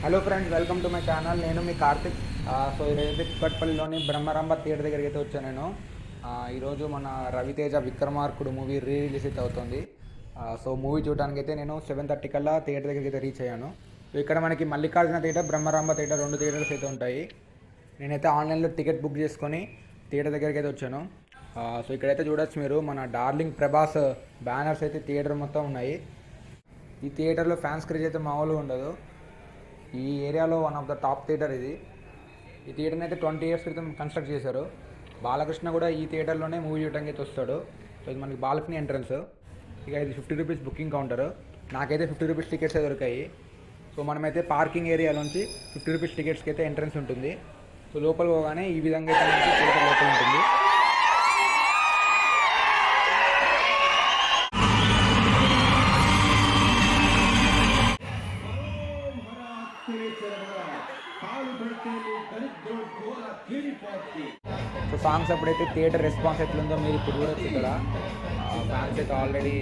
Hello friends, welcome to my channel. నేను మీ Karthik. So ఈరోజైతే కుక్కట్పల్లిలోని Bhramaramba theatre దగ్గరికి అయితే వచ్చాను నేను. ఈరోజు మన రవితేజ విక్రమార్కుడు మూవీ రిలీజ్ అయితే అవుతుంది. సో మూవీ చూడడానికి అయితే నేను 7:30 కల్లా థియేటర్ దగ్గరికి అయితే రీచ్ అయ్యాను. సో ఇక్కడ మనకి Mallikarjuna theatre, Bhramaramba theatre, 2 theatres అయితే ఉంటాయి. నేనైతే ఆన్లైన్లో టికెట్ బుక్ చేసుకొని థియేటర్ దగ్గరికి అయితే వచ్చాను. సో ఇక్కడైతే చూడొచ్చు మీరు, మన డార్లింగ్ ప్రభాస్ బ్యానర్స్ అయితే థియేటర్ మొత్తం ఉన్నాయి. ఈ థియేటర్లో ఫ్యాన్స్ క్రేజ్ అయితే మామూలుగా ఉండదు. ఈ ఏరియాలో one of the top theatre ఇది. ఈ థియేటర్ని అయితే 20 ఇయర్స్ క్రితం కన్స్ట్రక్ట్ చేశారు. బాలకృష్ణ కూడా ఈ థియేటర్లోనే మూవీ చూడడానికి అయితే వస్తాడు. సో ఇది మనకి బాల్కనీ ఎంట్రన్స్. ఇక ఇది 50 రూపీస్ బుకింగ్ కౌంటర్. నాకైతే 50 రూపీస్ టికెట్స్ దొరికాయి. సో మనమైతే పార్కింగ్ ఏరియాలోంచి 50 రూపీస్ టికెట్స్కి అయితే ఎంట్రన్స్ ఉంటుంది. సో లోపల పోగానే ఈ విధంగా అయితే మనకి థియేటర్ లోపల ఉంటుంది. సో సాంగ్స్ అప్పుడైతే థియేటర్ రెస్పాన్స్ ఎట్లుందో మీరు ఇప్పుడు చూడొచ్చు. ఇక్కడ ఫ్యాన్స్ అయితే ఆల్రెడీ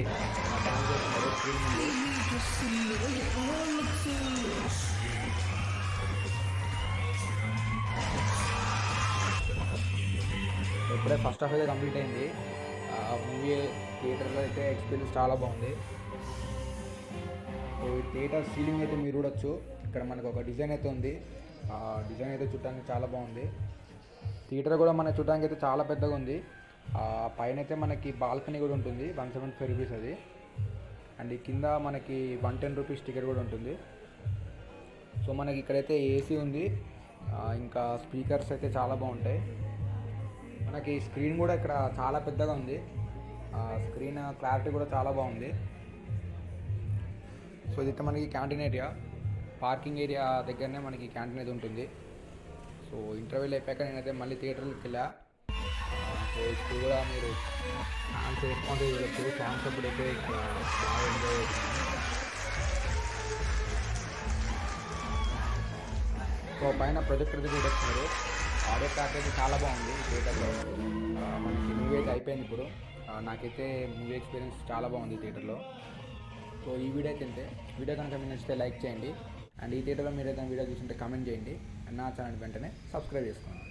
డాన్స్ చేస్తున్నారు స్క్రీన్ ముందు. ఇప్పుడే ఫస్ట్ హాఫ్ అయితే కంప్లీట్ అయింది. మూవీ థియేటర్లో అయితే ఎక్స్పీరియన్స్ చాలా బాగుంది. సో ఈ థియేటర్ సీలింగ్ అయితే మీరు చూడొచ్చు. ఇక్కడ మనకు ఒక డిజైన్ అయితే ఉంది. డిజైన్ అయితే చూడడానికి చాలా బాగుంది. థియేటర్ కూడా మనకి చూడడానికి అయితే చాలా పెద్దగా ఉంది. పైన అయితే మనకి బాల్కనీ కూడా ఉంటుంది, 175 రూపీస్ అది. అండ్ ఈ కింద మనకి 110 రూపీస్ టికెట్ కూడా ఉంటుంది. సో మనకి ఇక్కడైతే ఏసీ ఉంది. ఇంకా స్పీకర్స్ అయితే చాలా బాగుంటాయి. మనకి స్క్రీన్ కూడా ఇక్కడ చాలా పెద్దగా ఉంది. స్క్రీన్ క్లారిటీ కూడా చాలా బాగుంది. సో ఇదైతే మనకి క్యాంటీన్ ఏరియా, పార్కింగ్ ఏరియా దగ్గరనే మనకి క్యాంటీన్ అయితే ఉంటుంది. సో ఇంటర్వ్యూలు అయిపోయాక నేనైతే మళ్ళీ థియేటర్కి వెళ్ళా. సో ఇప్పుడు కూడా మీరు సాంగ్స్ రెస్పాన్స్ చేయవచ్చు. సాంగ్స్ అప్పుడైతే బాగా ఎంజాయ్ అవుతుంది. సో పైన ప్రొజెక్టర్ అయితే చూడొస్తున్నారు. ఆడియో క్లారిటీ అయితే చాలా బాగుంది థియేటర్లో. మనకి మూవీ అయితే అయిపోయింది ఇప్పుడు. నాకైతే మూవీ ఎక్స్పీరియన్స్ చాలా బాగుంది థియేటర్లో. సో ఈ వీడియో అయితే అంతే. వీడియో కనుక మీరు నచ్చితే లైక్ చేయండి. అండ్ ఈ థియేటర్లో మీరు ఏదైనా వీడియో చూస్తుంటే కామెంట్ చేయండి. అండ్ నా ఛానల్ వెంటనే సబ్స్క్రైబ్ చేసుకోండి.